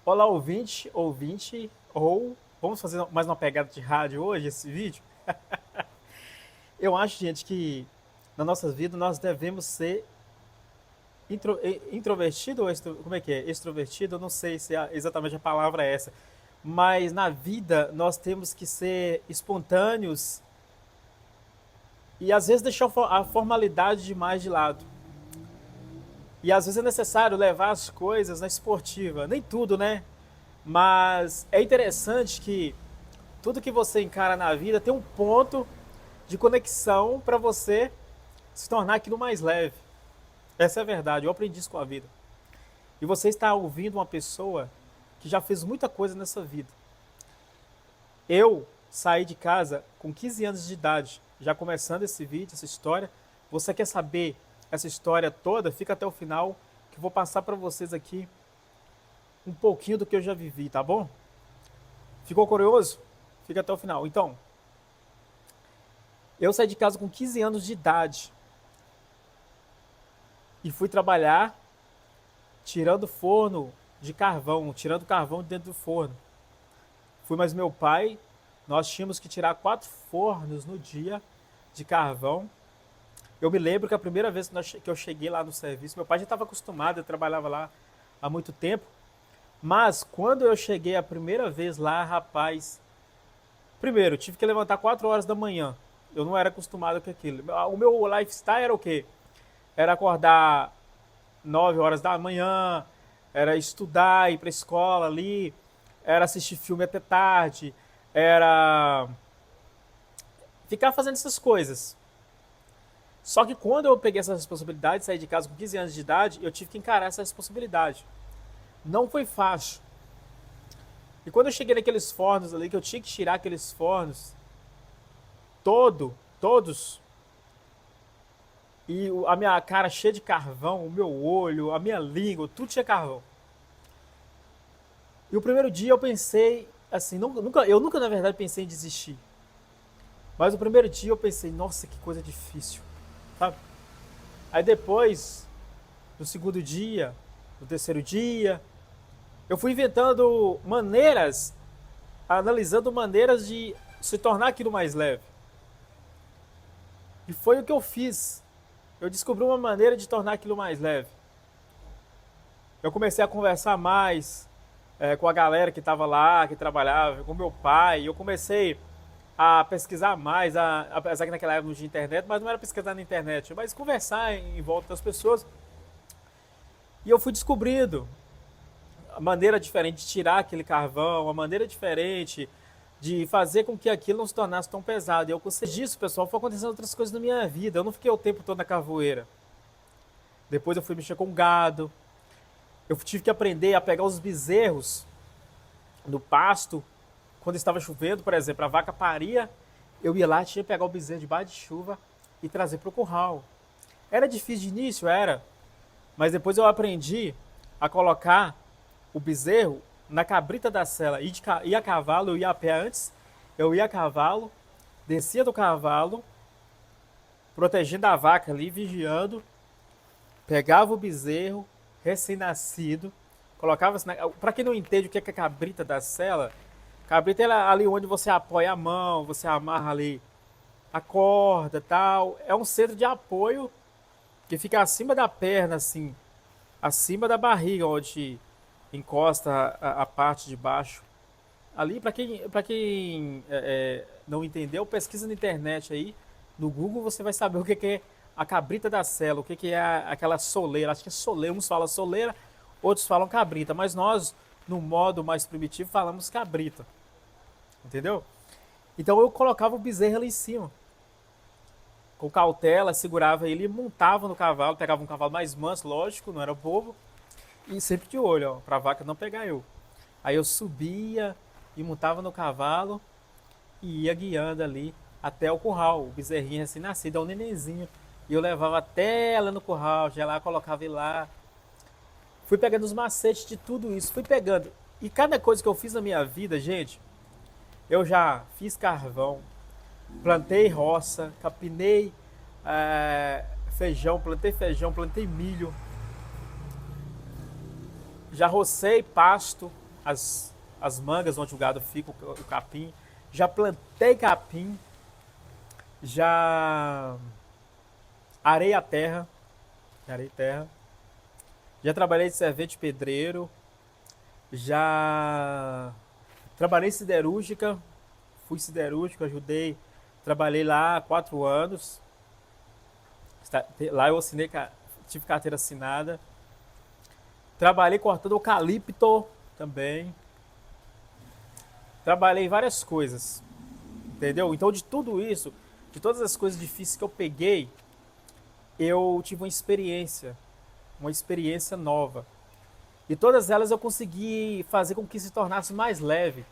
Olá, ouvinte, ou vamos fazer mais uma pegada de rádio hoje, esse vídeo? Eu acho, gente, que na nossa vida nós devemos ser introvertido ou como é que é? Extrovertido? Eu não sei se exatamente a palavra é essa. Mas na vida nós temos que ser espontâneos e às vezes deixar a formalidade demais de lado. E às vezes é necessário levar as coisas na esportiva. Nem tudo, né? Mas é interessante que tudo que você encara na vida tem um ponto de conexão para você se tornar aquilo mais leve. Essa é a verdade, eu aprendi isso com a vida. E você está ouvindo uma pessoa que já fez muita coisa nessa vida. Eu saí de casa com 15 anos de idade, já começando esse vídeo, essa história. Você quer saber essa história toda? Fica até o final, que eu vou passar para vocês aqui um pouquinho do que eu já vivi, tá bom? Ficou curioso? Fica até o final. Então, eu saí de casa com 15 anos de idade e fui trabalhar tirando forno de carvão, tirando carvão de dentro do forno. Fui mais meu pai, nós tínhamos que tirar 4 fornos no dia de carvão. Eu me lembro que a primeira vez que eu cheguei lá no serviço, meu pai já estava acostumado, eu trabalhava lá há muito tempo. Mas quando eu cheguei a primeira vez lá, rapaz, primeiro, eu tive que levantar 4 horas da manhã. Eu não era acostumado com aquilo. O meu lifestyle era o quê? Era acordar 9 horas da manhã, era estudar, ir para a escola ali, era assistir filme até tarde, era ficar fazendo essas coisas. Só que quando eu peguei essa responsabilidade, saí de casa com 15 anos de idade, eu tive que encarar essa responsabilidade. Não foi fácil. E quando eu cheguei naqueles fornos ali, que eu tinha que tirar aqueles fornos, todos, e a minha cara cheia de carvão, o meu olho, a minha língua, tudo tinha carvão. E o primeiro dia eu pensei, assim, eu nunca na verdade pensei em desistir. Mas o primeiro dia eu pensei, nossa, que coisa difícil, sabe? Aí depois, no segundo dia, no terceiro dia, eu fui inventando maneiras, analisando maneiras de se tornar aquilo mais leve. E foi o que eu fiz. Eu descobri uma maneira de tornar aquilo mais leve. Eu comecei a conversar mais com a galera que estava lá, que trabalhava, com meu pai. Eu comecei a pesquisar mais, apesar que naquela época não tinha internet, mas não era pesquisar na internet, mas conversar em volta das pessoas. E eu fui descobrindo a maneira diferente de tirar aquele carvão, uma maneira diferente de fazer com que aquilo não se tornasse tão pesado. E eu consegui disso, pessoal, foi acontecendo outras coisas na minha vida. Eu não fiquei o tempo todo na carvoeira. Depois eu fui mexer com gado. Eu tive que aprender a pegar os bezerros no pasto. Quando estava chovendo, por exemplo, a vaca paria, eu ia lá, tinha que pegar o bezerro debaixo de chuva e trazer para o curral. Era difícil de início, era. Mas depois eu aprendi a colocar o bezerro na cabrita da sela. Ia a cavalo, eu ia a pé antes. Eu ia a cavalo, descia do cavalo, protegendo a vaca ali, vigiando. Pegava o bezerro, recém-nascido, colocava assim, para quem não entende o que é a cabrita da sela, cabrita é ali onde você apoia a mão, você amarra ali a corda, tal. É um centro de apoio que fica acima da perna, assim, acima da barriga, onde encosta a parte de baixo. Ali, para quem não entendeu, pesquisa na internet aí, no Google você vai saber o que é a cabrita da sela, o que é aquela soleira. Acho que é soleira, uns falam soleira, outros falam cabrita, mas nós, no modo mais primitivo, falamos cabrita. Entendeu? Então eu colocava o bezerro ali em cima, com cautela, segurava ele e montava no cavalo, pegava um cavalo mais manso, lógico, não era bobo, e sempre de olho, ó, pra vaca não pegar eu. Aí eu subia e montava no cavalo e ia guiando ali até o curral, o bezerrinho recém-nascido, é um nenenzinho. E eu levava até ela no curral, já lá, colocava ele lá. Fui pegando os macetes de tudo isso, fui pegando. E cada coisa que eu fiz na minha vida, gente, eu já fiz carvão, plantei roça, capinei feijão, plantei milho, já rocei pasto, as mangas onde o gado fica, o capim. Já plantei capim, já arei a terra, arei terra. Já trabalhei de servente pedreiro, já trabalhei em siderúrgica, fui siderúrgico, ajudei, trabalhei lá há 4 anos. Lá eu assinei, tive carteira assinada. Trabalhei cortando eucalipto também. Trabalhei em várias coisas, entendeu? Então de tudo isso, de todas as coisas difíceis que eu peguei, eu tive uma experiência nova. E todas elas eu consegui fazer com que se tornasse mais leve,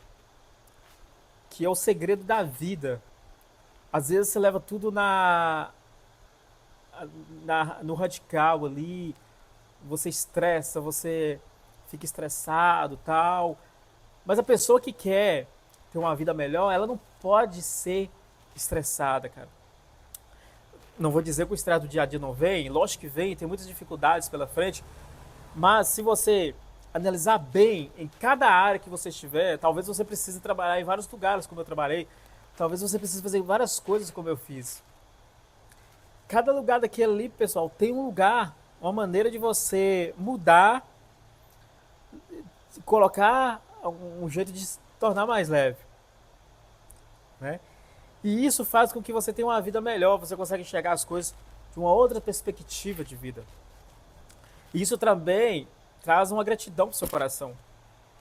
que é o segredo da vida. Às vezes você leva tudo no radical ali, você estressa, você fica estressado, tal. Mas a pessoa que quer ter uma vida melhor, ela não pode ser estressada, cara. Não vou dizer que o estresse do dia a dia não vem, lógico que vem, tem muitas dificuldades pela frente, mas se você analisar bem em cada área que você estiver, talvez você precise trabalhar em vários lugares como eu trabalhei, talvez você precise fazer várias coisas como eu fiz. Cada lugar daquele ali, pessoal, tem um lugar, uma maneira de você mudar, colocar um jeito de se tornar mais leve, né? E isso faz com que você tenha uma vida melhor, você consegue enxergar as coisas de uma outra perspectiva de vida. E isso também traz uma gratidão para o seu coração.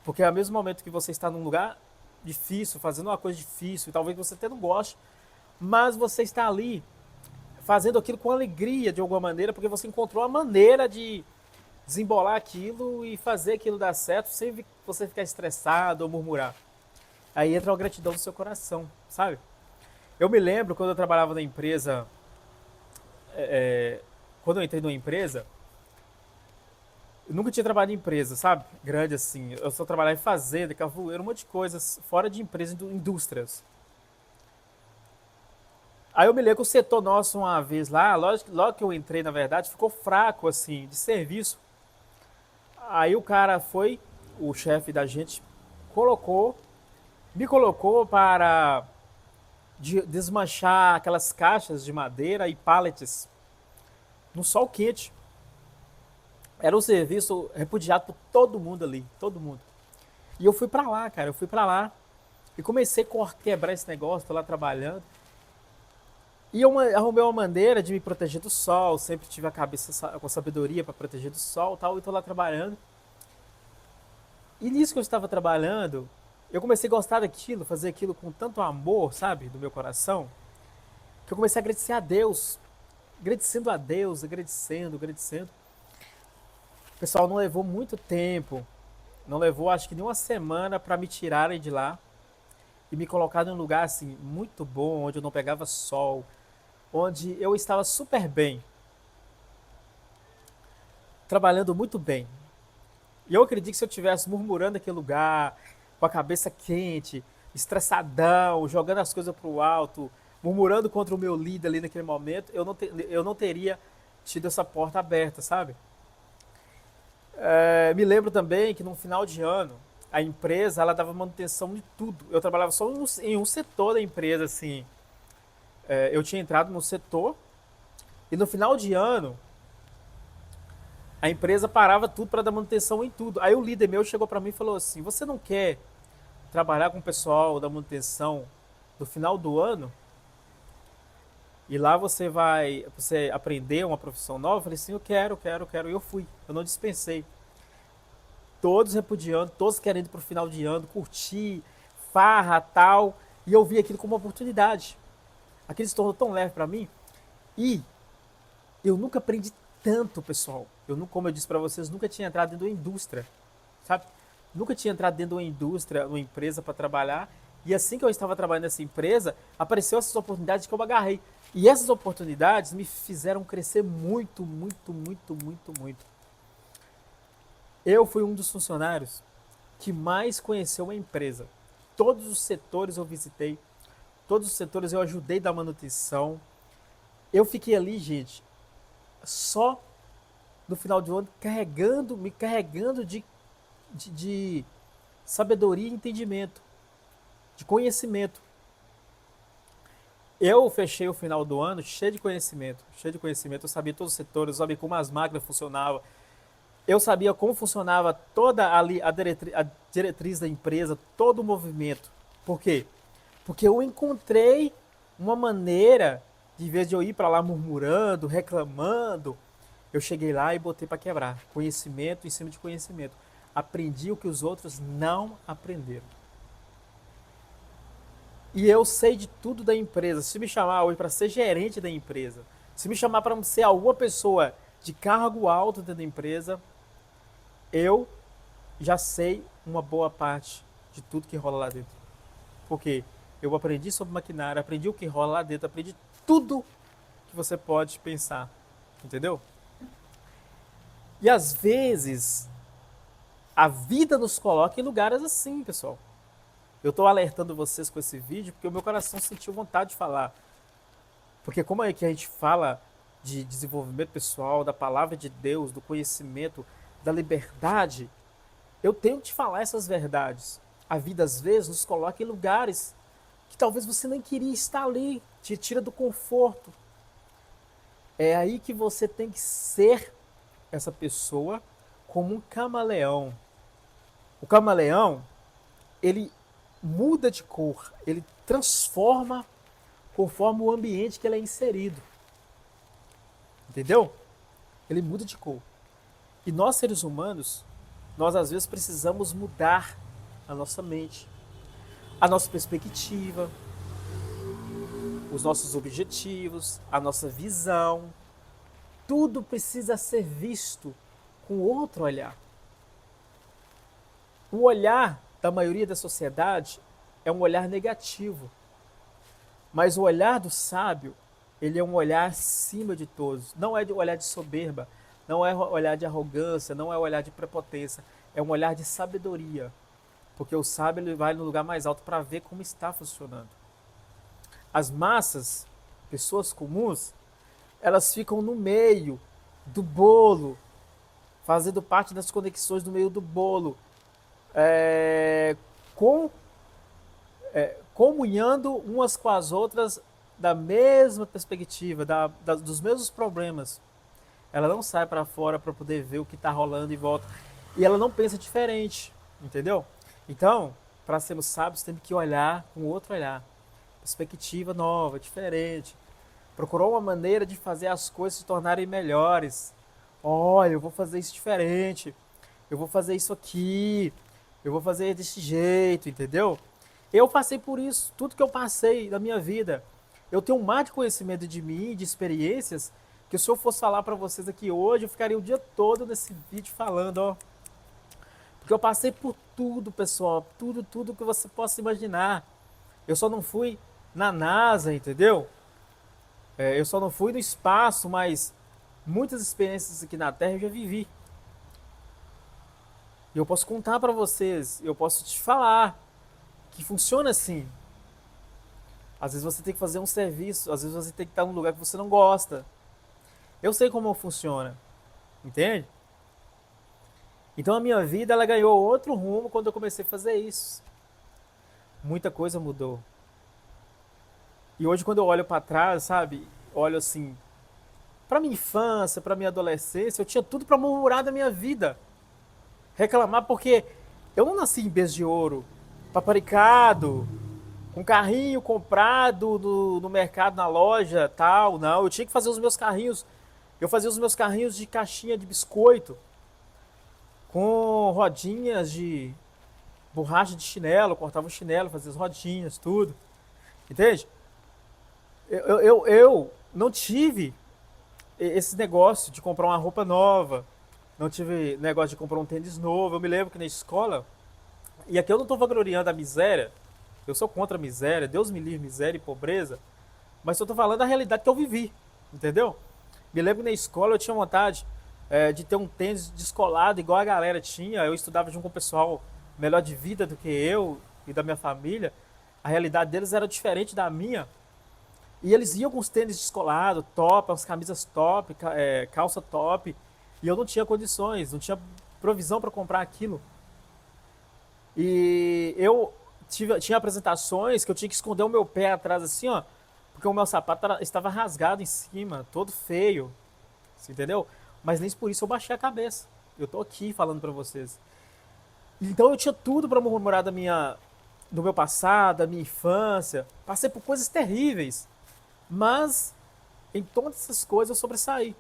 Porque ao mesmo momento que você está num lugar difícil, fazendo uma coisa difícil, e talvez você até não goste, mas você está ali fazendo aquilo com alegria de alguma maneira, porque você encontrou a maneira de desembolar aquilo e fazer aquilo dar certo sem você ficar estressado ou murmurar. Aí entra a gratidão do seu coração, sabe? Eu me lembro quando eu trabalhava na empresa, quando eu entrei numa empresa, eu nunca tinha trabalhado em empresa, sabe? Grande assim. Eu só trabalhava em fazenda, cavueiro, um monte de coisas, fora de empresa, indústrias. Aí eu me lembro que o setor nosso, uma vez lá, logo que eu entrei, na verdade, ficou fraco, assim, de serviço. Aí o cara foi, o chefe da gente, me colocou para desmanchar aquelas caixas de madeira e pallets no sol quente. Era um serviço repudiado por todo mundo ali, todo mundo. E eu fui pra lá, cara, eu fui pra lá e comecei a quebrar esse negócio, tô lá trabalhando. E eu arrumei uma maneira de me proteger do sol, sempre tive a cabeça com sabedoria para proteger do sol e tal, e tô lá trabalhando. E nisso que eu estava trabalhando, eu comecei a gostar daquilo, fazer aquilo com tanto amor, sabe, do meu coração, que eu comecei a agradecer a Deus, agradecendo a Deus, agradecendo, agradecendo. O pessoal não levou muito tempo, não levou acho que nem uma semana para me tirarem de lá e me colocar num lugar assim muito bom, onde eu não pegava sol, onde eu estava super bem, trabalhando muito bem. E eu acredito que se eu estivesse murmurando aquele lugar, com a cabeça quente, estressadão, jogando as coisas pro alto, murmurando contra o meu líder ali naquele momento, eu não teria tido essa porta aberta, sabe? Me lembro também que no final de ano, a empresa ela dava manutenção de tudo. Eu trabalhava só em um setor da empresa, assim. Eu tinha entrado no setor e no final de ano a empresa parava tudo para dar manutenção em tudo. Aí o líder meu chegou para mim e falou assim: "Você não quer trabalhar com o pessoal da manutenção no final do ano? E lá você aprender uma profissão nova?" Eu falei assim: "Eu quero, quero, quero." E eu fui. Eu não dispensei. Todos repudiando, todos querendo ir pro final de ano, curtir, farra, tal. E eu vi aquilo como uma oportunidade. Aquilo se tornou tão leve para mim. E eu nunca aprendi tanto, pessoal. Como eu disse para vocês, nunca tinha entrado dentro da indústria, sabe? Nunca tinha entrado dentro de uma indústria, uma empresa para trabalhar. E assim que eu estava trabalhando nessa empresa, apareceu essas oportunidades que eu agarrei. E essas oportunidades me fizeram crescer muito, muito, muito, muito, muito. Eu fui um dos funcionários que mais conheceu a empresa. Todos os setores eu visitei, todos os setores eu ajudei da manutenção. Eu fiquei ali, gente, só no final do ano me carregando de sabedoria e entendimento, de conhecimento. Eu fechei o final do ano cheio de conhecimento, cheio de conhecimento. Eu sabia todos os setores, eu sabia como as máquinas funcionavam, eu sabia como funcionava toda ali a diretriz da empresa, todo o movimento. Por quê? Porque eu encontrei uma maneira, de, em vez de eu ir para lá murmurando, reclamando, eu cheguei lá e botei para quebrar. Conhecimento em cima de conhecimento. Aprendi o que os outros não aprenderam. E eu sei de tudo da empresa. Se me chamar hoje para ser gerente da empresa, se me chamar para ser alguma pessoa de cargo alto dentro da empresa, eu já sei uma boa parte de tudo que rola lá dentro. Porque eu aprendi sobre maquinária, aprendi o que rola lá dentro, aprendi tudo que você pode pensar. Entendeu? E às vezes a vida nos coloca em lugares assim, pessoal. Eu estou alertando vocês com esse vídeo porque o meu coração sentiu vontade de falar. Porque como é que a gente fala de desenvolvimento pessoal, da palavra de Deus, do conhecimento, da liberdade, eu tenho que te falar essas verdades. A vida às vezes nos coloca em lugares que talvez você nem queria estar ali, te tira do conforto. É aí que você tem que ser essa pessoa como um camaleão. O camaleão, ele muda de cor, ele transforma conforme o ambiente que ele é inserido. Entendeu? Ele muda de cor. E nós, seres humanos, nós às vezes precisamos mudar a nossa mente, a nossa perspectiva, os nossos objetivos, a nossa visão. Tudo precisa ser visto com outro olhar. O olhar da maioria da sociedade é um olhar negativo. Mas o olhar do sábio, ele é um olhar acima de todos. Não é um olhar de soberba, não é um olhar de arrogância, não é um olhar de prepotência. É um olhar de sabedoria. Porque o sábio ele vai no lugar mais alto para ver como está funcionando. As massas, pessoas comuns, elas ficam no meio do bolo, fazendo parte das conexões do meio do bolo, com comunhando umas com as outras da mesma perspectiva, dos mesmos problemas. Ela não sai para fora para poder ver o que está rolando em volta. E ela não pensa diferente, entendeu? Então, para sermos sábios, temos que olhar com outro olhar. Perspectiva nova, diferente. Procurou uma maneira de fazer as coisas se tornarem melhores. Olha, eu vou fazer isso diferente. Eu vou fazer isso aqui. Eu vou fazer desse jeito, entendeu? Eu passei por isso, tudo que eu passei na minha vida. Eu tenho um mar de conhecimento de mim, de experiências, que se eu fosse falar para vocês aqui hoje, eu ficaria o dia todo nesse vídeo falando, ó. Porque eu passei por tudo, pessoal, tudo que você possa imaginar. Eu só não fui na NASA, entendeu? Eu só não fui no espaço, mas muitas experiências aqui na Terra eu já vivi. E eu posso contar para vocês, eu posso te falar que funciona assim. Às vezes você tem que fazer um serviço, às vezes você tem que estar num lugar que você não gosta. Eu sei como funciona, entende? Então a minha vida ela ganhou outro rumo quando eu comecei a fazer isso. Muita coisa mudou. E hoje quando eu olho para trás, sabe, olho assim, para minha infância, para minha adolescência, eu tinha tudo para murmurar da minha vida, reclamar porque eu não nasci em berço de ouro, paparicado, um carrinho comprado no mercado, na loja, tal, não. Eu tinha que fazer os meus carrinhos. Eu fazia os meus carrinhos de caixinha de biscoito, com rodinhas de borracha de chinelo, cortava o chinelo, fazia as rodinhas, tudo. Entende? Eu não tive esse negócio de comprar uma roupa nova, não tive negócio de comprar um tênis novo. Eu me lembro que na escola, e aqui eu não estou vangloriando a miséria, eu sou contra a miséria, Deus me livre miséria e pobreza, mas eu estou falando da realidade que eu vivi, entendeu? Me lembro que na escola eu tinha vontade de ter um tênis descolado igual a galera tinha. Eu estudava junto com o pessoal melhor de vida do que eu e da minha família. A realidade deles era diferente da minha. E eles iam com os tênis descolados, top, as camisas top, calça top. E eu não tinha condições, não tinha provisão para comprar aquilo. E eu tinha apresentações que eu tinha que esconder o meu pé atrás assim, ó, porque o meu sapato estava rasgado em cima, todo feio, você entendeu? Mas nem por isso eu baixei a cabeça. Eu tô aqui falando pra vocês. Então eu tinha tudo pra murmurar do meu passado, da minha infância. Passei por coisas terríveis, mas em todas essas coisas eu sobressaí.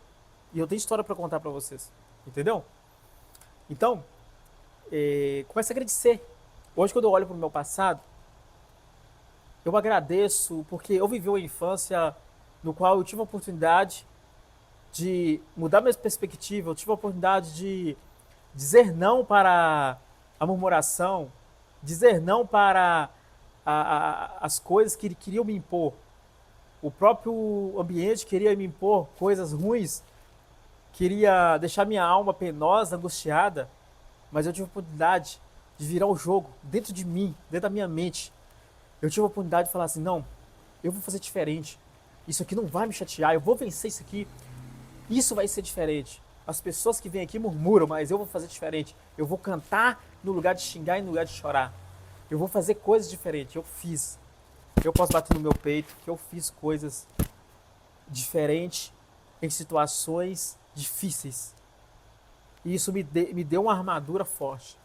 E eu tenho história pra contar pra vocês, entendeu? Então, comece a agradecer. Hoje, quando eu olho pro meu passado, eu agradeço porque eu vivi uma infância no qual eu tive a oportunidade de mudar minha perspectiva, eu tive a oportunidade de dizer não para a murmuração, dizer não para as coisas que queriam me impor. O próprio ambiente queria me impor coisas ruins, queria deixar minha alma penosa, angustiada, mas eu tive a oportunidade de virar o jogo dentro de mim, dentro da minha mente. Eu tive a oportunidade de falar assim, não, eu vou fazer diferente. Isso aqui não vai me chatear, eu vou vencer isso aqui. Isso vai ser diferente. As pessoas que vêm aqui murmuram, mas eu vou fazer diferente. Eu vou cantar no lugar de xingar e no lugar de chorar. Eu vou fazer coisas diferentes. Eu fiz. Eu posso bater no meu peito que eu fiz coisas diferentes em situações difíceis. E isso me deu uma armadura forte.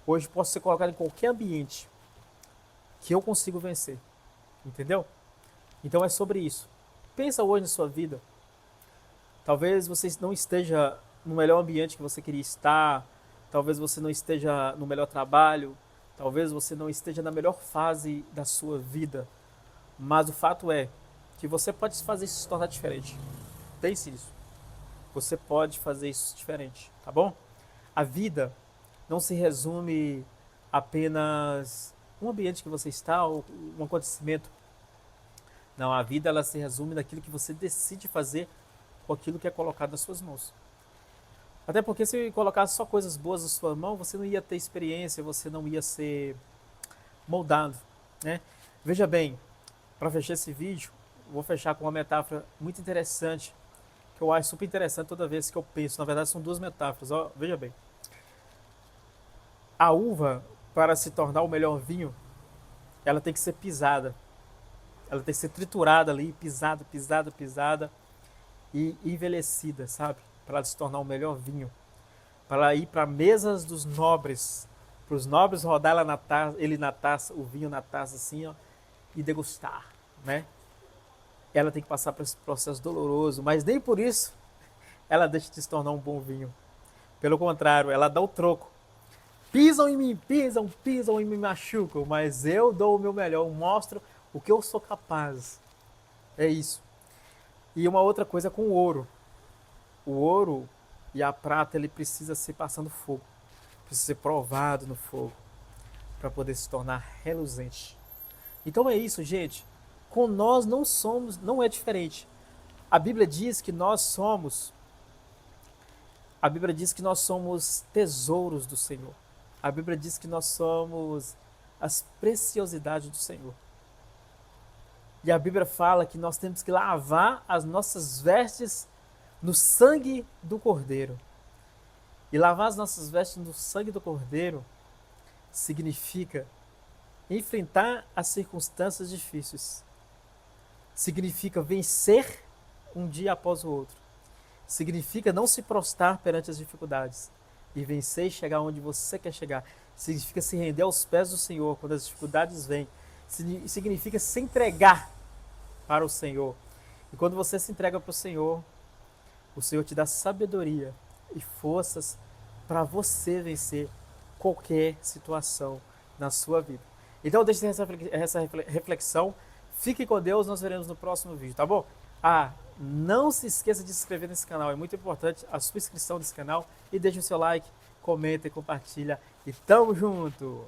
Hoje posso ser colocado em qualquer ambiente que eu consigo vencer. Entendeu? Então é sobre isso. Pensa hoje na sua vida. Talvez você não esteja no melhor ambiente que você queria estar, talvez você não esteja no melhor trabalho, talvez você não esteja na melhor fase da sua vida, mas o fato é que você pode fazer isso se tornar diferente. Pense nisso. Você pode fazer isso diferente, tá bom? A vida não se resume apenas um ambiente que você está ou um acontecimento. Não, a vida ela se resume naquilo que você decide fazer com aquilo que é colocado nas suas mãos. Até porque se colocasse só coisas boas na sua mão, você não ia ter experiência, você não ia ser moldado, né? Veja bem, para fechar esse vídeo, vou fechar com uma metáfora muito interessante, que eu acho super interessante toda vez que eu penso. Na verdade, são duas metáforas, ó, veja bem. A uva, para se tornar o melhor vinho, ela tem que ser pisada. Ela tem que ser triturada ali, pisada, pisada, pisada e envelhecida, sabe? Para ela se tornar o melhor vinho. Para ela ir para mesas dos nobres, para os nobres rodar ela na taça, ele na taça, o vinho na taça assim, ó, e degustar, né? Ela tem que passar por esse processo doloroso, mas nem por isso ela deixa de se tornar um bom vinho. Pelo contrário, ela dá o troco. Pisam em mim, pisam e me machucam, mas eu dou o meu melhor, eu mostro o que eu sou capaz. É isso. E uma outra coisa com o ouro. O ouro e a prata, ele precisa ser passando fogo. Precisa ser provado no fogo para poder se tornar reluzente. Então é isso, gente. Com nós não é diferente. A Bíblia diz que nós somos tesouros do Senhor. A Bíblia diz que nós somos as preciosidades do Senhor. E a Bíblia fala que nós temos que lavar as nossas vestes no sangue do Cordeiro. E lavar as nossas vestes no sangue do Cordeiro significa enfrentar as circunstâncias difíceis. Significa vencer um dia após o outro. Significa não se prostrar perante as dificuldades e vencer e chegar onde você quer chegar. Significa se render aos pés do Senhor quando as dificuldades vêm. Significa se entregar para o Senhor. E quando você se entrega para o Senhor te dá sabedoria e forças para você vencer qualquer situação na sua vida. Então deixe essa reflexão. Fique com Deus, nós veremos no próximo vídeo, tá bom? Não se esqueça de se inscrever nesse canal, é muito importante a sua inscrição nesse canal e deixe o seu like, comenta e compartilha. E tamo junto!